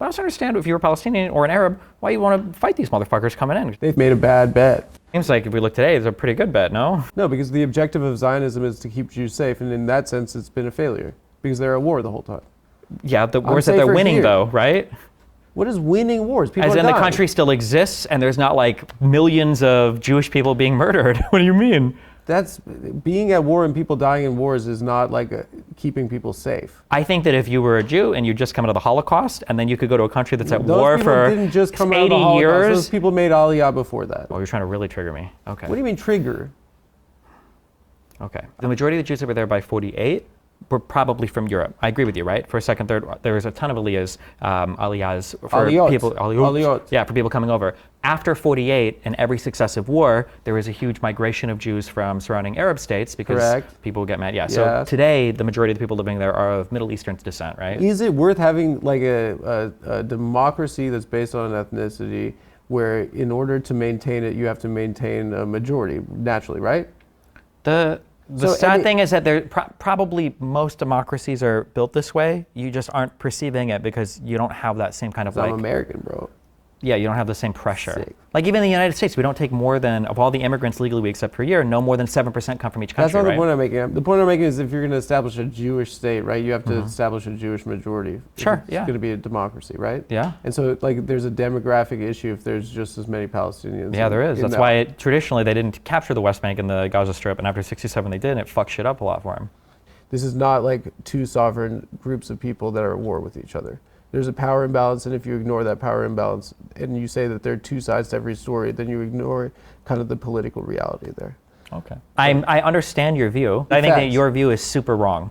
But I also understand if you're a Palestinian or an Arab, why you want to fight these motherfuckers coming in. They've made a bad bet. Seems like if we look today, it's a pretty good bet, no? No, because the objective of Zionism is to keep Jews safe, and in that sense, it's been a failure because they're at war the whole time. Yeah, the wars that they're winning, here. though, right? What is winning wars? People As are in the dying. country still exists and there's not like millions of Jewish people being murdered. What do you mean? That's being at war and people dying in wars is not like keeping people safe. I think that if you were a Jew and you just come out of the Holocaust and then you could go to a country that's at war for didn't just come out of 80 the Holocaust. years. Those people made Aliyah before that. Oh, you're trying to really trigger me. Okay. What do you mean trigger? Okay. The majority of the Jews that were there by 48 were probably from Europe. I agree with you, right? First, second, third, there was a ton of aliyahs for people. Aliyot. Yeah, for people coming over. After 48, in every successive war, there was a huge migration of Jews from surrounding Arab states because Correct. people get mad. Yeah. So today, the majority of the people living there are of Middle Eastern descent, right? Is it worth having like a democracy that's based on ethnicity, where in order to maintain it, you have to maintain a majority naturally, right? The sad thing is that there probably most democracies are built this way. You just aren't perceiving it because you don't have that same kind of I'm American, bro. Yeah, you don't have the same pressure. Sick. Like even in the United States, we don't take more than, of all the immigrants legally we accept per year, no more than 7% come from each country, That's not right? the point I'm making. The point I'm making is if you're going to establish a Jewish state, right, you have to establish a Jewish majority. Sure, It's going to be a democracy, right? Yeah. And so like there's a demographic issue if there's just as many Palestinians. Yeah, there is. That's why traditionally they didn't capture the West Bank and the Gaza Strip, and after 67 they did, and it fucked shit up a lot for them. This is not like two sovereign groups of people that are at war with each other. There's a power imbalance, and if you ignore that power imbalance and you say that there are two sides to every story, then you ignore kind of the political reality there. Okay. I understand your view. I think that your view is super wrong.